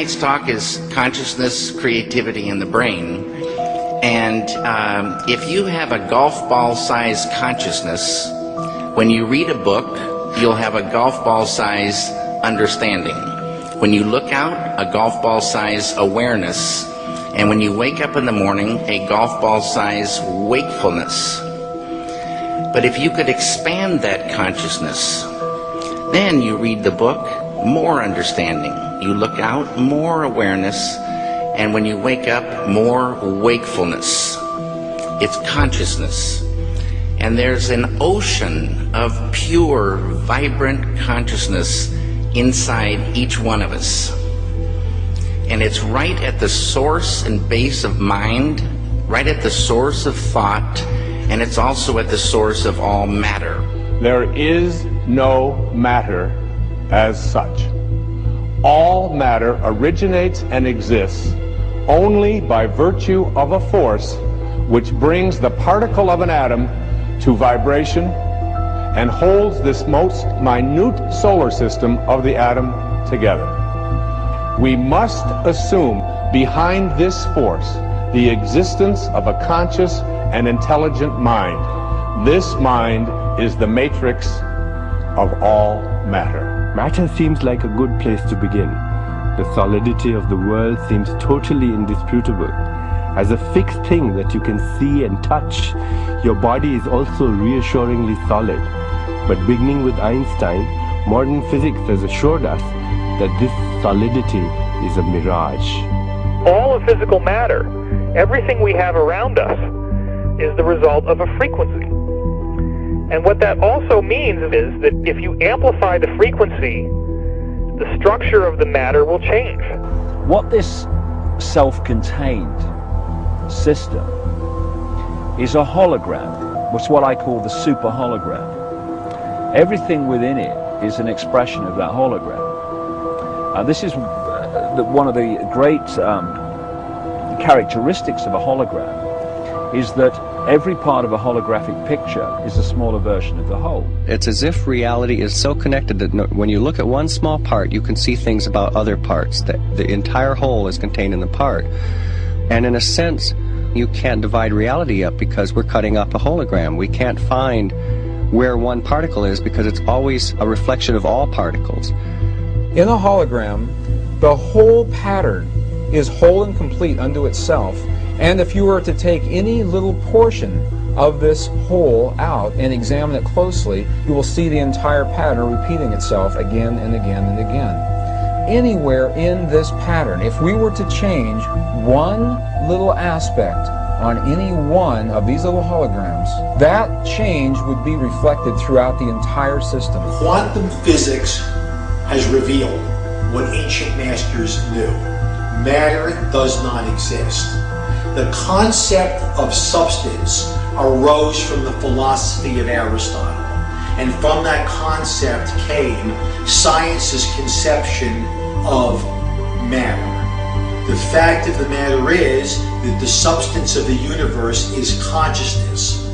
tonight's talk is consciousness, creativity, and the brain. And if you have a golf ball-sized consciousness, when you read a book, you'll have a golf ball-sized understanding. When you look out, a golf ball-sized awareness. And when you wake up in the morning, a golf ball-sized wakefulness. But if you could expand that consciousness, then you read the book, more understanding. You look out, more awareness. And when you wake up, more wakefulness. It's consciousness. And there's an ocean of pure, vibrant consciousness inside each one of us. And it's right at the source and base of mind, right at the source of thought, and it's also at the source of all matter. There is no matter as such. All matter originates and exists only by virtue of a force which brings the particle of an atom to vibration and holds this most minute solar system of the atom together. We must assume behind this force the existence of a conscious and intelligent mind. This mind is the matrix of all matter. Matter seems like a good place to begin. The solidity of the world seems totally indisputable. As a fixed thing that you can see and touch, your body is also reassuringly solid. But beginning with Einstein, modern physics has assured us that this solidity is a mirage. All of physical matter, everything we have around us, is the result of a frequency. And what that also means is that if you amplify the frequency, the structure of the matter will change. What this self-contained system is a hologram. It's what I call the super hologram. Everything within it is an expression of that hologram. This is one of the great characteristics of a hologram, is that every part of a holographic picture is a smaller version of the whole. It's as if reality is so connected that when you look at one small part, you can see things about other parts, that the entire whole is contained in the part. And in a sense, you can't divide reality up because we're cutting up a hologram. We can't find where one particle is because it's always a reflection of all particles. In a hologram, the whole pattern is whole and complete unto itself, and if you were to take any little portion of this whole out and examine it closely, you will see the entire pattern repeating itself again and again and again. Anywhere in this pattern, if we were to change one little aspect on any one of these little holograms, that change would be reflected throughout the entire system. Quantum physics has revealed what ancient masters knew. Matter does not exist. The concept of substance arose from the philosophy of Aristotle, and from that concept came science's conception of matter. The fact of the matter is that the substance of the universe is consciousness.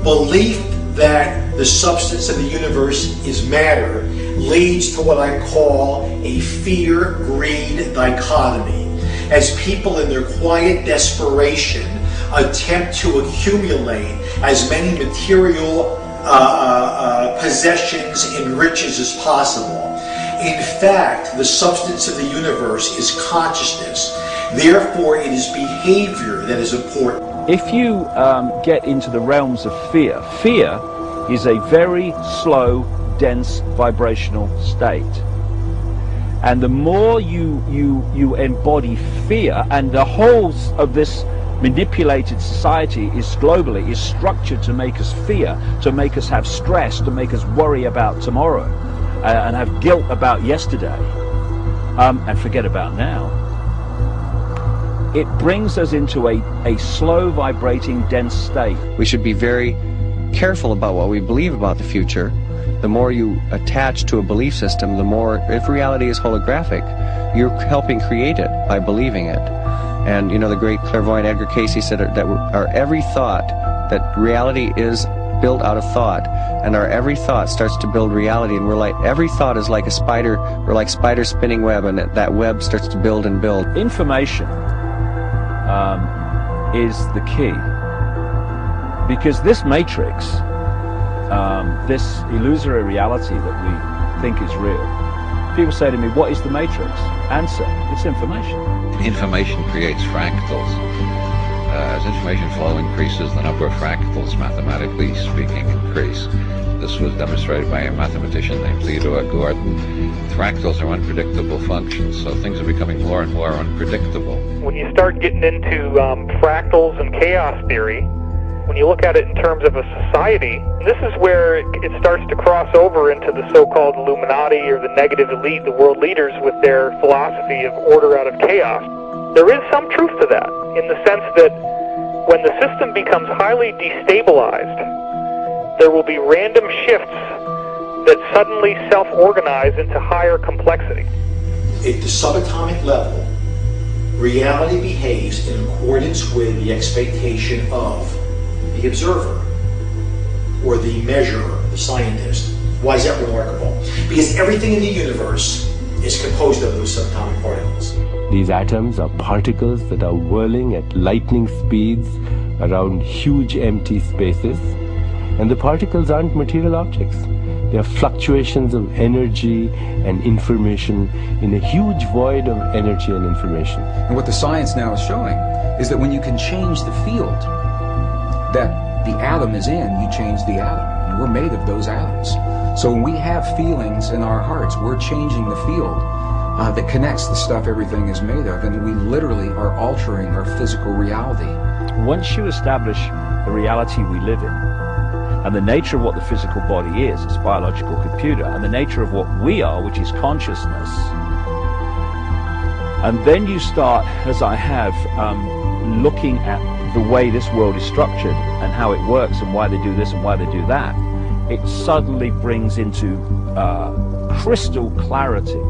Belief that the substance of the universe is matter leads to what I call a fear-greed dichotomy, as people in their quiet desperation attempt to accumulate as many material possessions and riches as possible. In fact, the substance of the universe is consciousness. Therefore, it is behavior that is important. If you get into the realms of fear, fear is a very slow, dense vibrational state. And the more you embody fear, and the whole of this manipulated society is globally is structured to make us fear, to make us have stress, to make us worry about tomorrow, and have guilt about yesterday, and forget about now. It brings us into a slow vibrating dense state. We should be very careful about what we believe about the future. The more you attach to a belief system, the more, if reality is holographic, you're helping create it by believing it. And you know, the great clairvoyant Edgar Cayce said that every thought, that reality is built out of thought, and our every thought starts to build reality, and we're like, every thought is like a spider, we're like spider spinning web, and that web starts to build and build. Information is the key, because this matrix, this illusory reality that we think is real, people say to me, what is the matrix? Answer, it's information. Information creates fractals. As information flow increases, the number of fractals, mathematically speaking, increase. This was demonstrated by a mathematician named Theodore Gordon. Fractals are unpredictable functions, so things are becoming more and more unpredictable. When you start getting into fractals and chaos theory, when you look at it in terms of a society, this is where it starts to cross over into the so-called Illuminati or the negative elite, the world leaders, with their philosophy of order out of chaos. There is some truth to that, in the sense that when the system becomes highly destabilized, there will be random shifts that suddenly self-organize into higher complexity. At the subatomic level, reality behaves in accordance with the expectation of the observer, or the measurer, the scientist. Why is that remarkable? Because everything in the universe is composed of those subatomic particles. These atoms are particles that are whirling at lightning speeds around huge empty spaces, and the particles aren't material objects. They are fluctuations of energy and information in a huge void of energy and information. And what the science now is showing is that when you can change the field that the atom is in, you change the atom. And we're made of those atoms. So when we have feelings in our hearts, we're changing the field that connects the stuff everything is made of, and we literally are altering our physical reality. Once you establish the reality we live in, and the nature of what the physical body is, it's a biological computer, and the nature of what we are, which is consciousness, and then you start, as I have, looking at the way this world is structured and how it works and why they do this and why they do that, it suddenly brings into crystal clarity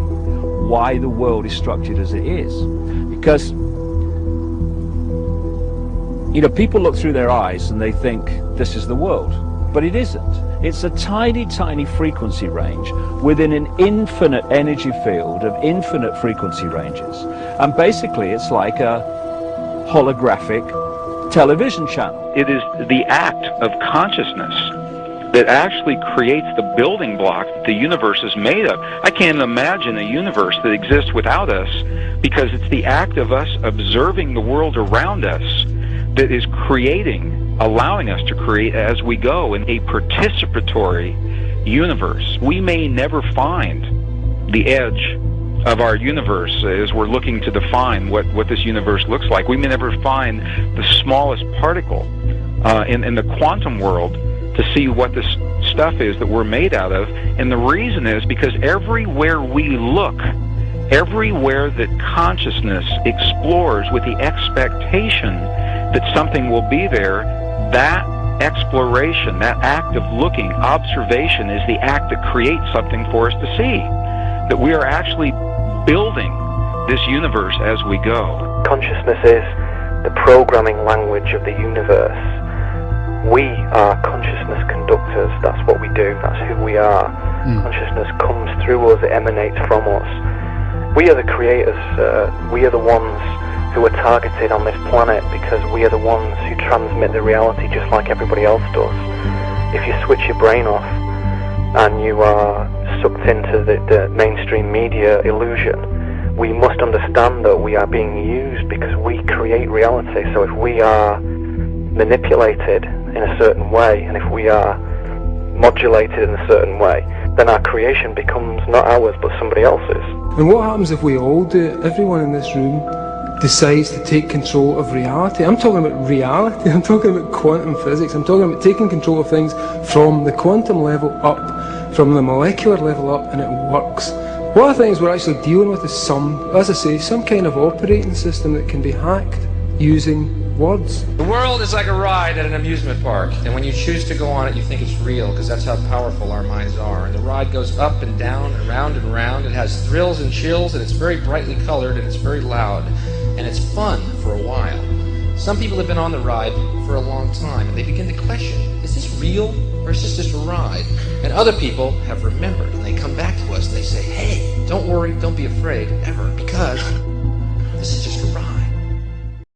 why the world is structured as it is. Because, you know, people look through their eyes and they think this is the world, but it isn't. It's a tiny, tiny frequency range within an infinite energy field of infinite frequency ranges. And basically it's like a holographic television channel. It is the act of consciousness that actually creates the building block that the universe is made of. I can't imagine a universe that exists without us, because it's the act of us observing the world around us that is creating, allowing us to create as we go in a participatory universe. We may never find the edge of our universe as we're looking to define what this universe looks like. We may never find the smallest particle in the quantum world to see what this stuff is that we're made out of. And the reason is because everywhere we look, everywhere that consciousness explores with the expectation that something will be there, that exploration, that act of looking, observation, is the act that creates something for us to see. That we are actually building this universe as we go. Consciousness is the programming language of the universe. We are consciousness conductors. That's what we do. That's who we are. Consciousness comes through us. It emanates from us. We are the creators. We are the ones who are targeted on this planet because we are the ones who transmit the reality just like everybody else does. If you switch your brain off and you are sucked into the mainstream media illusion, we must understand that we are being used because we create reality. So if we are manipulated in a certain way, and if we are modulated in a certain way, then our creation becomes not ours but somebody else's. And what happens if we all do it? Everyone in this room decides to take control of reality. I'm talking about reality. I'm talking about quantum physics. I'm talking about taking control of things from the quantum level up, from the molecular level up, and it works. One of the things we're actually dealing with is as I say, some kind of operating system that can be hacked using words. The world is like a ride at an amusement park, and when you choose to go on it, you think it's real, because that's how powerful our minds are. And the ride goes up and down and round and round. It has thrills and chills, and it's very brightly colored, and it's very loud, and it's fun for a while. Some people have been on the ride for a long time, and they begin to question, is this real? or it's just a ride. And other people have remembered, and they come back to us and they say, hey, don't worry, don't be afraid, ever, because